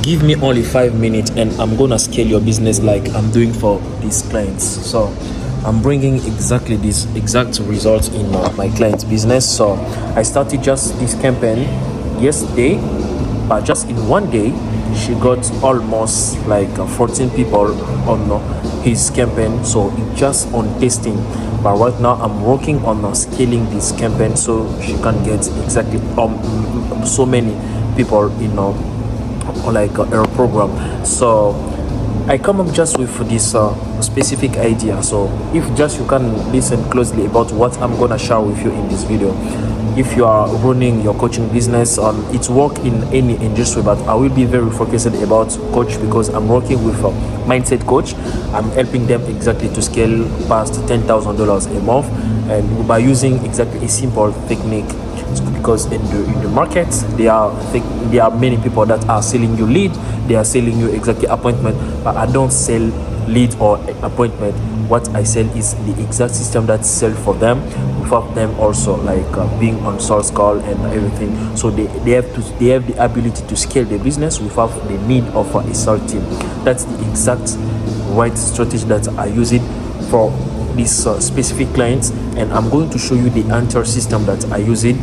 give me only 5 minutes and I'm gonna scale your business like I'm doing for these clients. So I'm bringing exactly this exact results in my client's business. So I started just this campaign yesterday, but just in one day she got almost like 14 people on his campaign. So it just on testing, but right now I'm working on scaling this campaign so she can get exactly so many people in like her program. So I come up just with this specific idea. So if just you can listen closely about what I'm gonna share with you in this video. If you are running your coaching business, it's work in any industry, but I will be very focused about coach because I'm working with a mindset coach. I'm helping them exactly to scale past $10,000 a month, and by using exactly a simple technique. Because in the market there are many people that are selling you lead, they are selling you exactly appointment, but I don't sell lead or appointment. What I sell is the exact system that sell for them without them also like being on source call and everything. So they have the ability to scale their business without the need of a sales team. That's the exact right strategy that I use it for these specific clients, and I'm going to show you the entire system that I use it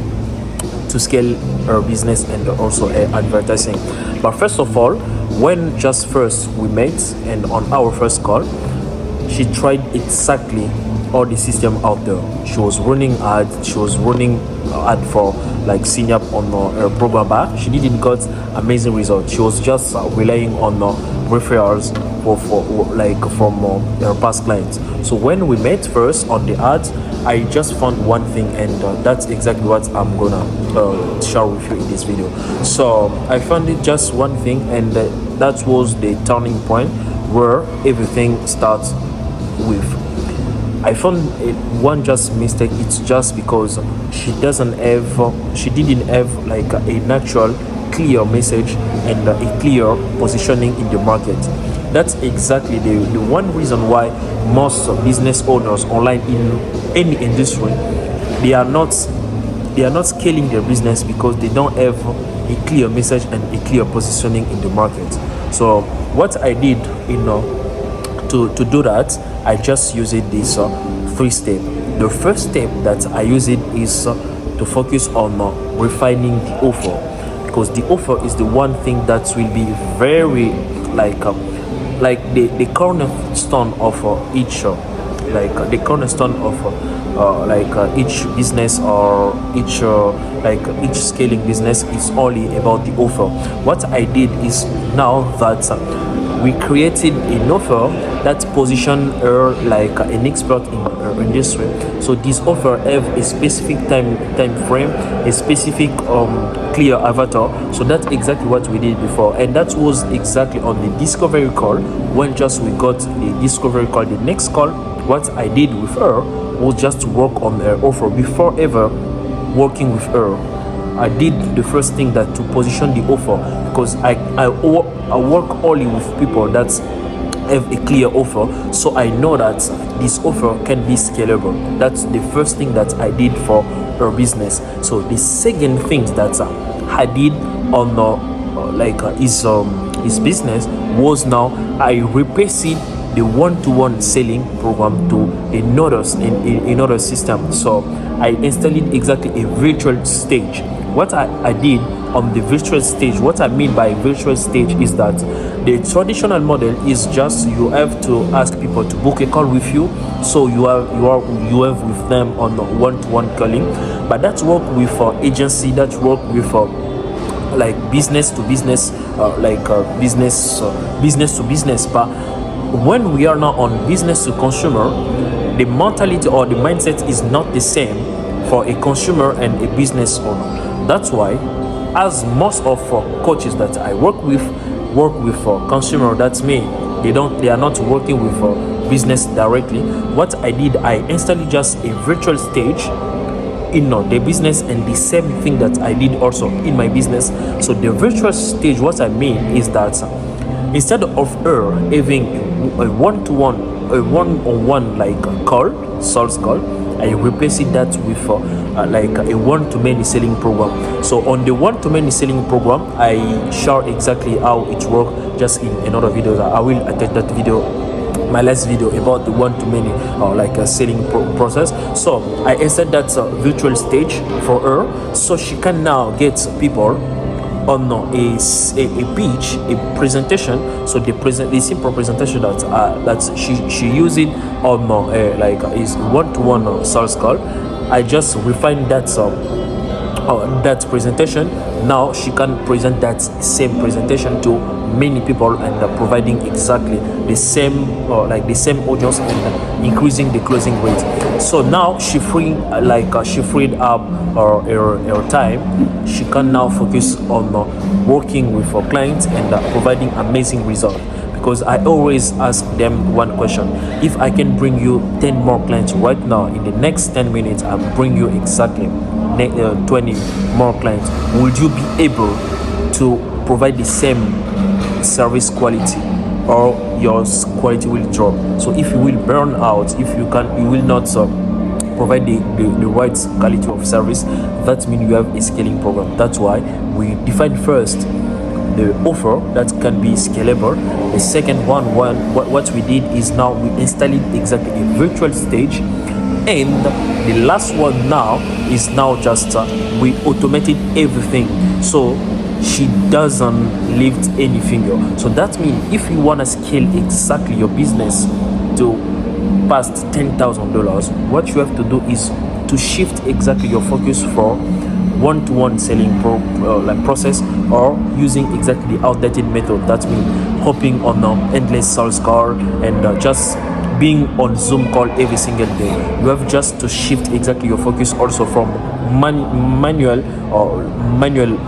to scale our business and also advertising. But first of all, when just first we met and on our first call, she tried exactly all the system out there. She was running ad, ad for like senior on her program, but she didn't got amazing results. She was just relying on referrals for like from her past clients. So when we met first on the ads, I just found one thing, and that's exactly what I'm gonna share with you in this video. So I found it just one thing, and that was the turning point where everything starts with. I found one just mistake. It's just because she didn't have like a natural clear message and a clear positioning in the market. That's exactly the one reason why most business owners online in any industry, they are not scaling their business because they don't have a clear message and a clear positioning in the market. So what I did to do that, I just used this 3 steps. The first step that I use it is to focus on refining the offer, because the offer is the one thing that will be very like the cornerstone of each each business or each scaling business is only about the offer. What I did is now that we created an offer that position her like an expert in her industry. So this offer have a specific time frame, a specific clear avatar. So that's exactly what we did before, and that was exactly on the discovery call. When just we got the discovery call, the next call, what I did with her was just to work on her offer. Before ever working with her, I did the first thing that to position the offer, because I work only with people that have a clear offer, so I know that this offer can be scalable. That's the first thing that I did for her business. So the second thing that I did on his business was now I replaced the one-to-one selling program to another system. So I installed exactly a virtual stage. What I did on the virtual stage, what I mean by virtual stage is that the traditional model is just you have to ask people to book a call with you, so you have with them on one-to-one calling. But that's work with agency, that work with like business to business, business to business. But when we are now on business to consumer, the mentality or the mindset is not the same for a consumer and a business owner. That's why, as most of coaches that I work with consumer, that's me. They are not working with business directly. What I did, I installed just a virtual stage in the business, and the same thing that I did also in my business. So the virtual stage, what I mean is that instead of her having a one-on-one like call, sales call, I replace that with like a one-to-many selling program. So on the one-to-many selling program, I share exactly how it works just in another video. I will attach that video, my last video, about the one-to-many like a selling process. So I inserted that virtual stage for her, so she can now get people on a pitch, a presentation. So the simple presentation that she using on like is one-to-one sales call. I just refine that presentation. Now she can present that same presentation to many people and providing exactly the same like the same audience and increasing the closing rate. So now she freed up her time. She can now focus on working with her clients and providing amazing results. Because I always ask them one question: if I can bring you 10 more clients right now, in the next 10 minutes I'll bring you exactly 20 more clients, would you be able to provide the same service quality, or your quality will drop? So if you will burn out, if you will not provide the right quality of service, that means you have a scaling problem. That's why we define first the offer that can be scalable. The second one, what we did is now we installed exactly a virtual stage. And the last one now is now just we automated everything, so she doesn't lift any finger. So that means if you want to scale exactly your business to past $10,000, what you have to do is to shift exactly your focus for one-to-one selling process, or using exactly the outdated method. That means hopping on endless sales call and just being on Zoom call every single day. You have just to shift exactly your focus also from manual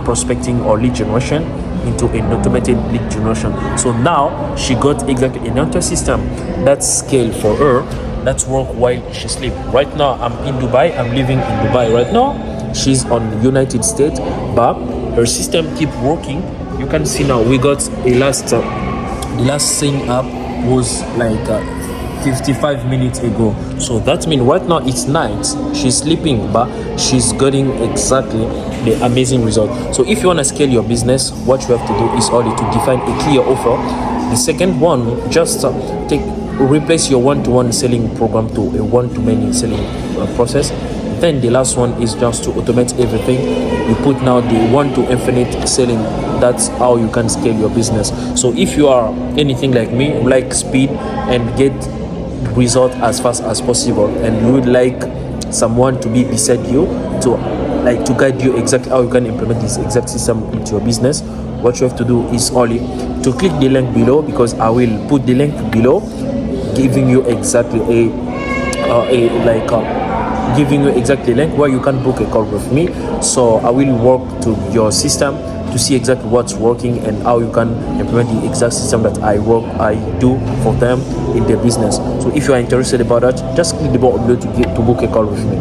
prospecting or lead generation into an automated lead generation. So now she got exactly an auto system that scale for her, that's work while she sleep. Right now I'm in Dubai, I'm living in Dubai right now. She's on United States, but her system keep working. You can see now we got a last sign up was like 55 minutes ago. So that means right now it's night, she's sleeping, but she's getting exactly the amazing result. So if you want to scale your business, what you have to do is only to define a clear offer. The second one, just replace your one-to-one selling program to a one-to-many selling process. Then the last one is just to automate everything. You put now the one-to-infinite selling. That's how you can scale your business. So if you are anything like me, you like speed and get result as fast as possible, and you would like someone to be beside you to guide you exactly how you can implement this exact system into your business, what you have to do is only to click the link below, because I will put the link below giving you exactly giving you exactly link where you can book a call with me. So I will work to your system to see exactly what's working and how you can implement the exact system that I do for them in their business. So if you are interested about that, just click the button below to book a call with me.